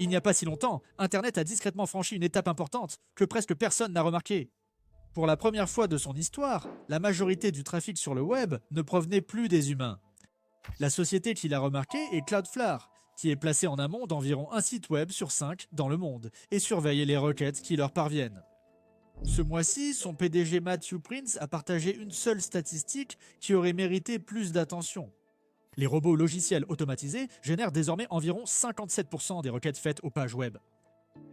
Il n'y a pas si longtemps, Internet a discrètement franchi une étape importante que presque personne n'a remarquée. Pour la première fois de son histoire, la majorité du trafic sur le web ne provenait plus des humains. La société qui l'a remarqué est Cloudflare, qui est placée en amont d'environ un site web sur 5 dans le monde et surveille les requêtes qui leur parviennent. Ce mois-ci, son PDG Matthew Prince a partagé une seule statistique qui aurait mérité plus d'attention. Les robots logiciels automatisés génèrent désormais environ 57% des requêtes faites aux pages web.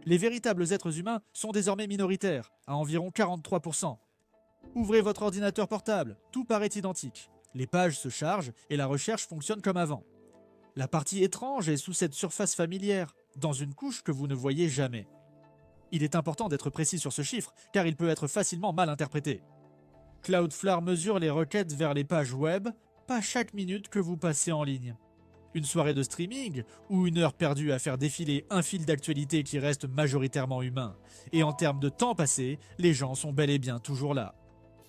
Les véritables êtres humains sont désormais minoritaires, à environ 43%. Ouvrez votre ordinateur portable, tout paraît identique. Les pages se chargent et la recherche fonctionne comme avant. La partie étrange est sous cette surface familière, dans une couche que vous ne voyez jamais. Il est important d'être précis sur ce chiffre, car il peut être facilement mal interprété. Cloudflare mesure les requêtes vers les pages web, pas chaque minute que vous passez en ligne. Une soirée de streaming ou une heure perdue à faire défiler un fil d'actualité qui reste majoritairement humain. Et en termes de temps passé, les gens sont bel et bien toujours là.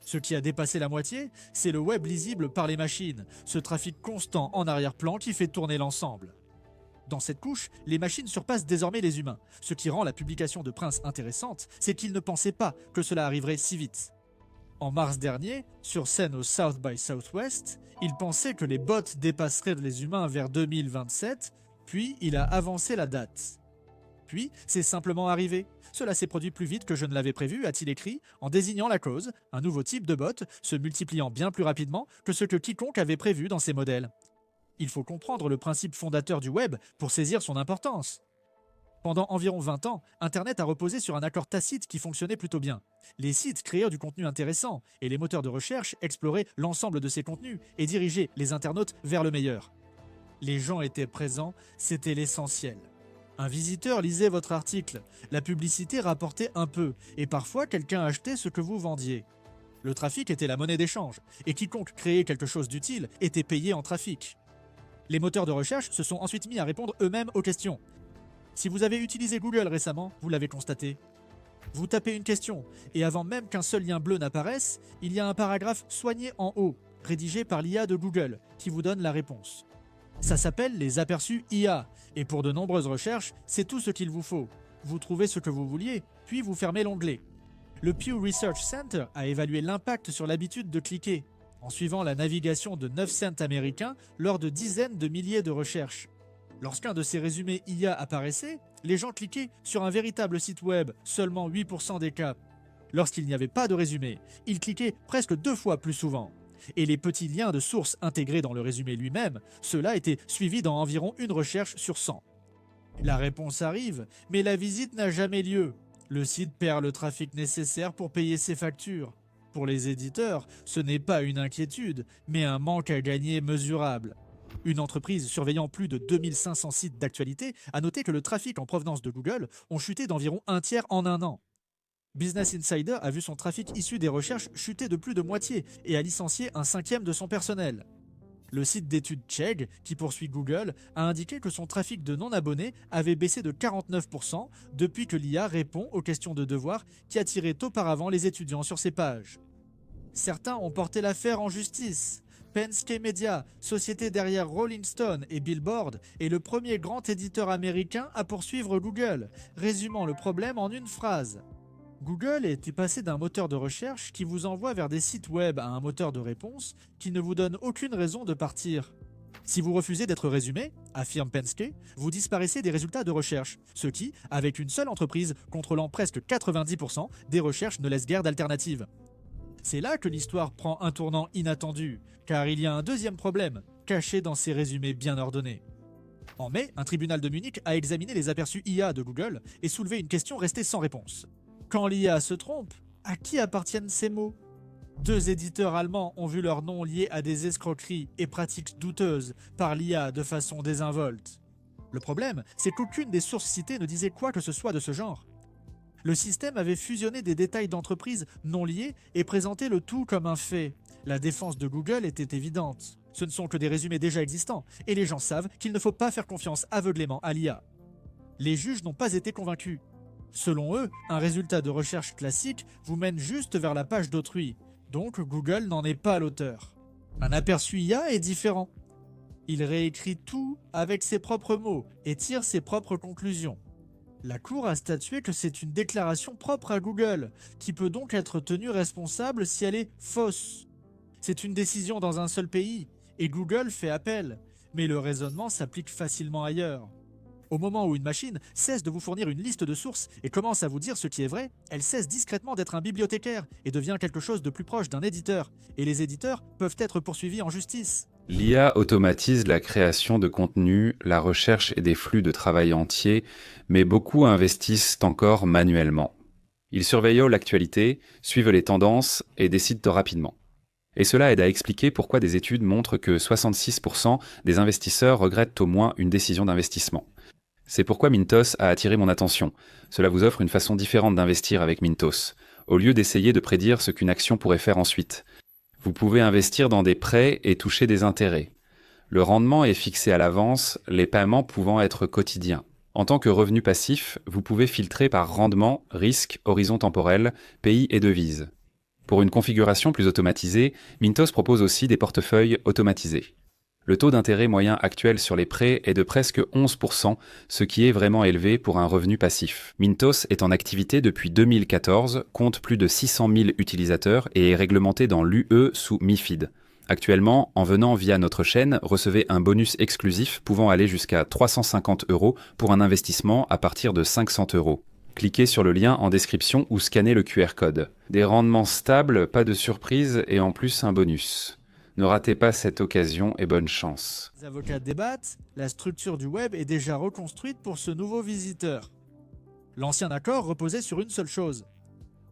Ce qui a dépassé la moitié, c'est le web lisible par les machines, ce trafic constant en arrière-plan qui fait tourner l'ensemble. Dans cette couche, les machines surpassent désormais les humains. Ce qui rend la publication de Prince intéressante, c'est qu'ils ne pensaient pas que cela arriverait si vite. En mars dernier, sur scène au South by Southwest, il pensait que les bots dépasseraient les humains vers 2027, puis il a avancé la date. Puis, c'est simplement arrivé. Cela s'est produit plus vite que je ne l'avais prévu, a-t-il écrit, en désignant la cause, un nouveau type de bot, se multipliant bien plus rapidement que ce que quiconque avait prévu dans ses modèles. Il faut comprendre le principe fondateur du web pour saisir son importance. Pendant environ 20 ans, Internet a reposé sur un accord tacite qui fonctionnait plutôt bien. Les sites créèrent du contenu intéressant et les moteurs de recherche exploraient l'ensemble de ces contenus et dirigeaient les internautes vers le meilleur. Les gens étaient présents, c'était l'essentiel. Un visiteur lisait votre article, la publicité rapportait un peu et parfois quelqu'un achetait ce que vous vendiez. Le trafic était la monnaie d'échange et quiconque créait quelque chose d'utile était payé en trafic. Les moteurs de recherche se sont ensuite mis à répondre eux-mêmes aux questions. Si vous avez utilisé Google récemment, vous l'avez constaté. Vous tapez une question, et avant même qu'un seul lien bleu n'apparaisse, il y a un paragraphe soigné en haut, rédigé par l'IA de Google, qui vous donne la réponse. Ça s'appelle les aperçus IA, et pour de nombreuses recherches, c'est tout ce qu'il vous faut. Vous trouvez ce que vous vouliez, puis vous fermez l'onglet. Le Pew Research Center a évalué l'impact sur l'habitude de cliquer, en suivant la navigation de 9 cents américains lors de dizaines de milliers de recherches. Lorsqu'un de ces résumés IA apparaissait, les gens cliquaient sur un véritable site web, seulement 8% des cas. Lorsqu'il n'y avait pas de résumé, ils cliquaient presque 2 fois plus souvent. Et les petits liens de source intégrés dans le résumé lui-même, cela était suivi dans environ une recherche sur 100. La réponse arrive, mais la visite n'a jamais lieu. Le site perd le trafic nécessaire pour payer ses factures. Pour les éditeurs, ce n'est pas une inquiétude, mais un manque à gagner mesurable. Une entreprise surveillant plus de 2500 sites d'actualité a noté que le trafic en provenance de Google ont chuté d'environ un tiers en un an. Business Insider a vu son trafic issu des recherches chuter de plus de moitié et a licencié un cinquième de son personnel. Le site d'études Chegg, qui poursuit Google, a indiqué que son trafic de non-abonnés avait baissé de 49% depuis que l'IA répond aux questions de devoir qui attiraient auparavant les étudiants sur ses pages. Certains ont porté l'affaire en justice. Penske Media, société derrière Rolling Stone et Billboard, est le premier grand éditeur américain à poursuivre Google, résumant le problème en une phrase. Google était passé d'un moteur de recherche qui vous envoie vers des sites web à un moteur de réponse qui ne vous donne aucune raison de partir. Si vous refusez d'être résumé, affirme Penske, vous disparaissez des résultats de recherche, ce qui, avec une seule entreprise contrôlant presque 90% des recherches, ne laisse guère d'alternative. C'est là que l'histoire prend un tournant inattendu, car il y a un deuxième problème, caché dans ces résumés bien ordonnés. En mai, un tribunal de Munich a examiné les aperçus IA de Google et soulevé une question restée sans réponse. Quand l'IA se trompe, à qui appartiennent ces mots ? 2 éditeurs allemands ont vu leurs noms liés à des escroqueries et pratiques douteuses par l'IA de façon désinvolte. Le problème, c'est qu'aucune des sources citées ne disait quoi que ce soit de ce genre. Le système avait fusionné des détails d'entreprises non liés et présenté le tout comme un fait. La défense de Google était évidente. Ce ne sont que des résumés déjà existants, et les gens savent qu'il ne faut pas faire confiance aveuglément à l'IA. Les juges n'ont pas été convaincus. Selon eux, un résultat de recherche classique vous mène juste vers la page d'autrui, donc Google n'en est pas l'auteur. Un aperçu IA est différent. Il réécrit tout avec ses propres mots et tire ses propres conclusions. La Cour a statué que c'est une déclaration propre à Google, qui peut donc être tenue responsable si elle est fausse. C'est une décision dans un seul pays, et Google fait appel, mais le raisonnement s'applique facilement ailleurs. Au moment où une machine cesse de vous fournir une liste de sources et commence à vous dire ce qui est vrai, elle cesse discrètement d'être un bibliothécaire et devient quelque chose de plus proche d'un éditeur. Et les éditeurs peuvent être poursuivis en justice. L'IA automatise la création de contenu, la recherche et des flux de travail entiers, mais beaucoup investissent encore manuellement. Ils surveillent l'actualité, suivent les tendances et décident rapidement. Et cela aide à expliquer pourquoi des études montrent que 66% des investisseurs regrettent au moins une décision d'investissement. C'est pourquoi Mintos a attiré mon attention. Cela vous offre une façon différente d'investir avec Mintos, au lieu d'essayer de prédire ce qu'une action pourrait faire ensuite. Vous pouvez investir dans des prêts et toucher des intérêts. Le rendement est fixé à l'avance, les paiements pouvant être quotidiens. En tant que revenu passif, vous pouvez filtrer par rendement, risque, horizon temporel, pays et devise. Pour une configuration plus automatisée, Mintos propose aussi des portefeuilles automatisés. Le taux d'intérêt moyen actuel sur les prêts est de presque 11%, ce qui est vraiment élevé pour un revenu passif. Mintos est en activité depuis 2014, compte plus de 600 000 utilisateurs et est réglementé dans l'UE sous MiFID. Actuellement, en venant via notre chaîne, recevez un bonus exclusif pouvant aller jusqu'à 350 € pour un investissement à partir de 500 €. Cliquez sur le lien en description ou scannez le QR code. Des rendements stables, pas de surprise et en plus un bonus. Ne ratez pas cette occasion et bonne chance. Les avocats débattent, la structure du web est déjà reconstruite pour ce nouveau visiteur. L'ancien accord reposait sur une seule chose.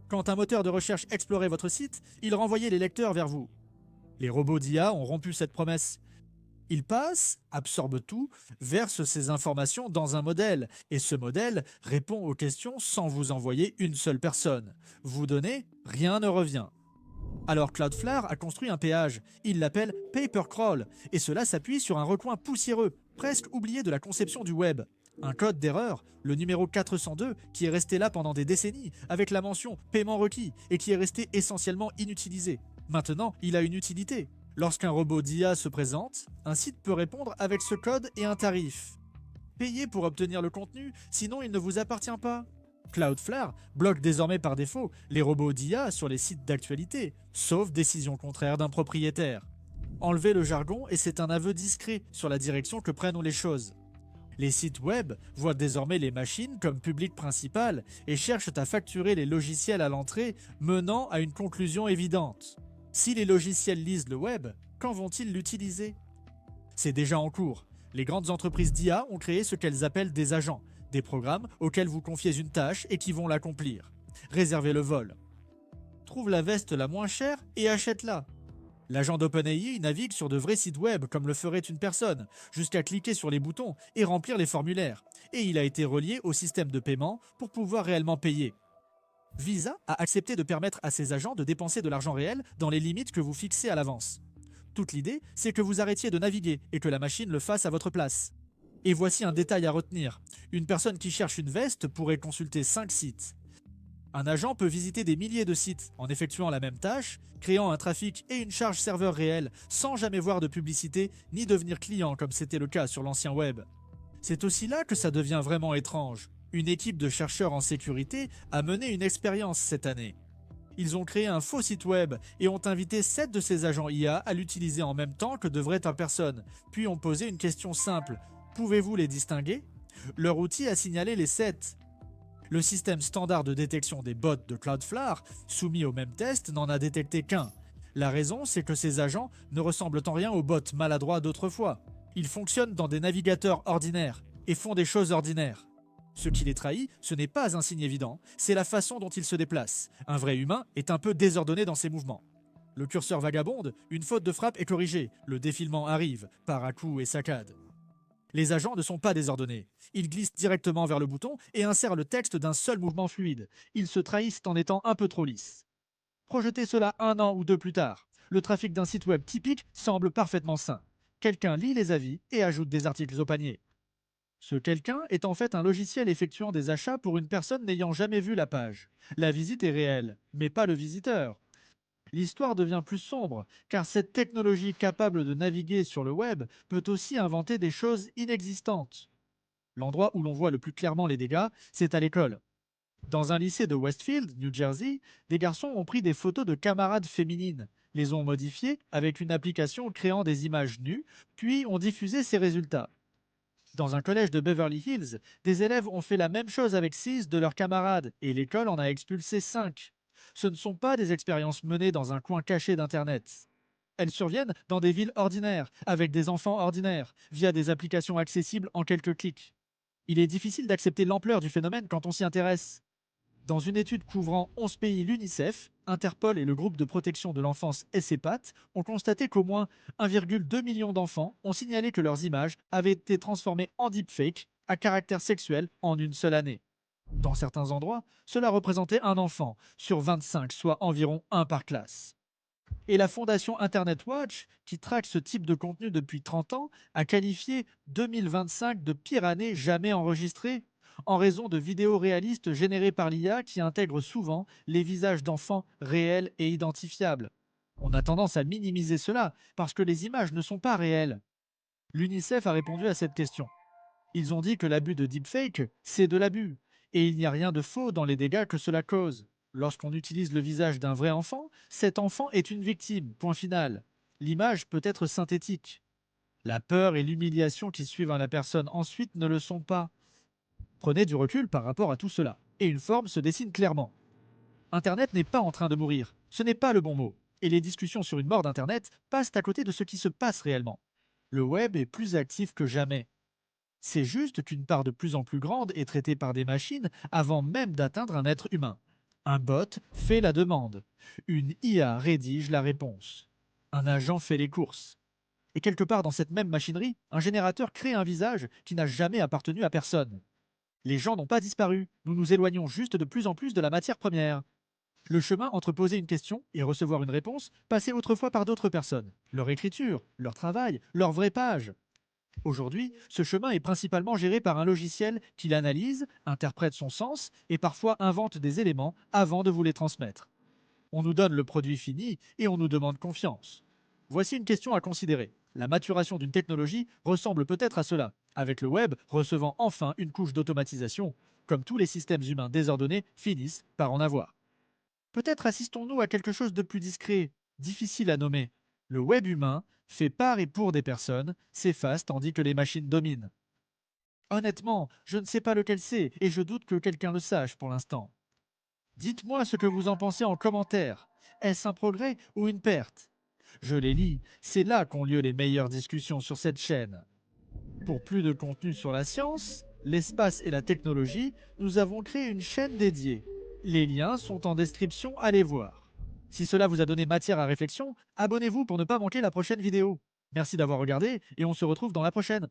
Quand un moteur de recherche explorait votre site, il renvoyait les lecteurs vers vous. Les robots d'IA ont rompu cette promesse. Ils passent, absorbent tout, versent ces informations dans un modèle, et ce modèle répond aux questions sans vous envoyer une seule personne. Vous donnez, rien ne revient. Alors Cloudflare a construit un péage, il l'appelle Papercrawl, et cela s'appuie sur un recoin poussiéreux, presque oublié de la conception du web. Un code d'erreur, le numéro 402, qui est resté là pendant des décennies, avec la mention paiement requis, et qui est resté essentiellement inutilisé. Maintenant, il a une utilité. Lorsqu'un robot d'IA se présente, un site peut répondre avec ce code et un tarif. Payez pour obtenir le contenu, sinon il ne vous appartient pas. Cloudflare bloque désormais par défaut les robots d'IA sur les sites d'actualité, sauf décision contraire d'un propriétaire. Enlevez le jargon et c'est un aveu discret sur la direction que prennent les choses. Les sites web voient désormais les machines comme public principal et cherchent à facturer les logiciels à l'entrée, menant à une conclusion évidente. Si les logiciels lisent le web, quand vont-ils l'utiliser? C'est déjà en cours. Les grandes entreprises d'IA ont créé ce qu'elles appellent des agents, des programmes auxquels vous confiez une tâche et qui vont l'accomplir. Réservez le vol. Trouve la veste la moins chère et achète-la. L'agent d'OpenAI navigue sur de vrais sites web comme le ferait une personne, jusqu'à cliquer sur les boutons et remplir les formulaires. Et il a été relié au système de paiement pour pouvoir réellement payer. Visa a accepté de permettre à ses agents de dépenser de l'argent réel dans les limites que vous fixez à l'avance. Toute l'idée, c'est que vous arrêtiez de naviguer et que la machine le fasse à votre place. Et voici un détail à retenir. Une personne qui cherche une veste pourrait consulter 5 sites. Un agent peut visiter des milliers de sites en effectuant la même tâche, créant un trafic et une charge serveur réelle sans jamais voir de publicité ni devenir client comme c'était le cas sur l'ancien web. C'est aussi là que ça devient vraiment étrange. Une équipe de chercheurs en sécurité a mené une expérience cette année. Ils ont créé un faux site web et ont invité 7 de ces agents IA à l'utiliser en même temps que de vraies personnes, puis ont posé une question simple. Pouvez-vous les distinguer? Leur outil a signalé les 7. Le système standard de détection des bots de Cloudflare, soumis au même test, n'en a détecté qu'un. La raison, c'est que ces agents ne ressemblent en rien aux bots maladroits d'autrefois. Ils fonctionnent dans des navigateurs ordinaires et font des choses ordinaires. Ce qui les trahit, ce n'est pas un signe évident, c'est la façon dont ils se déplacent. Un vrai humain est un peu désordonné dans ses mouvements. Le curseur vagabonde, une faute de frappe est corrigée, le défilement arrive, par à-coups et saccades. Les agents ne sont pas désordonnés. Ils glissent directement vers le bouton et insèrent le texte d'un seul mouvement fluide. Ils se trahissent en étant un peu trop lisses. Projetez cela 1 an ou 2 plus tard. Le trafic d'un site web typique semble parfaitement sain. Quelqu'un lit les avis et ajoute des articles au panier. Ce quelqu'un est en fait un logiciel effectuant des achats pour une personne n'ayant jamais vu la page. La visite est réelle, mais pas le visiteur. L'histoire devient plus sombre, car cette technologie capable de naviguer sur le web peut aussi inventer des choses inexistantes. L'endroit où l'on voit le plus clairement les dégâts, c'est à l'école. Dans un lycée de Westfield, New Jersey, des garçons ont pris des photos de camarades féminines, les ont modifiées avec une application créant des images nues, puis ont diffusé ces résultats. Dans un collège de Beverly Hills, des élèves ont fait la même chose avec 6 de leurs camarades et l'école en a expulsé 5. Ce ne sont pas des expériences menées dans un coin caché d'Internet. Elles surviennent dans des villes ordinaires, avec des enfants ordinaires, via des applications accessibles en quelques clics. Il est difficile d'accepter l'ampleur du phénomène quand on s'y intéresse. Dans une étude couvrant 11 pays, l'UNICEF, Interpol et le groupe de protection de l'enfance SEPAT ont constaté qu'au moins 1,2 million d'enfants ont signalé que leurs images avaient été transformées en deepfake à caractère sexuel en une seule année. Dans certains endroits, cela représentait un enfant sur 25, soit environ un par classe. Et la fondation Internet Watch, qui traque ce type de contenu depuis 30 ans, a qualifié 2025 de pire année jamais enregistrée en raison de vidéos réalistes générées par l'IA qui intègrent souvent les visages d'enfants réels et identifiables. On a tendance à minimiser cela parce que les images ne sont pas réelles. L'UNICEF a répondu à cette question. Ils ont dit que l'abus de deepfake, c'est de l'abus, et il n'y a rien de faux dans les dégâts que cela cause. Lorsqu'on utilise le visage d'un vrai enfant, cet enfant est une victime, point final. L'image peut être synthétique. La peur et l'humiliation qui suivent à la personne ensuite ne le sont pas. Prenez du recul par rapport à tout cela, et une forme se dessine clairement. Internet n'est pas en train de mourir, ce n'est pas le bon mot, et les discussions sur une mort d'Internet passent à côté de ce qui se passe réellement. Le web est plus actif que jamais. C'est juste qu'une part de plus en plus grande est traitée par des machines avant même d'atteindre un être humain. Un bot fait la demande. Une IA rédige la réponse. Un agent fait les courses. Et quelque part dans cette même machinerie, un générateur crée un visage qui n'a jamais appartenu à personne. Les gens n'ont pas disparu, nous nous éloignons juste de plus en plus de la matière première. Le chemin entre poser une question et recevoir une réponse passait autrefois par d'autres personnes. Leur écriture, leur travail, leur vraie page. Aujourd'hui, ce chemin est principalement géré par un logiciel qui l'analyse, interprète son sens et parfois invente des éléments avant de vous les transmettre. On nous donne le produit fini et on nous demande confiance. Voici une question à considérer. La maturation d'une technologie ressemble peut-être à cela, avec le web recevant enfin une couche d'automatisation, comme tous les systèmes humains désordonnés finissent par en avoir. Peut-être assistons-nous à quelque chose de plus discret, difficile à nommer. Le web humain, fait par et pour des personnes, s'efface tandis que les machines dominent. Honnêtement, je ne sais pas lequel c'est et je doute que quelqu'un le sache pour l'instant. Dites-moi ce que vous en pensez en commentaire. Est-ce un progrès ou une perte? Je les lis, c'est là qu'ont lieu les meilleures discussions sur cette chaîne. Pour plus de contenu sur la science, l'espace et la technologie, nous avons créé une chaîne dédiée. Les liens sont en description, allez voir. Si cela vous a donné matière à réflexion, abonnez-vous pour ne pas manquer la prochaine vidéo. Merci d'avoir regardé et on se retrouve dans la prochaine.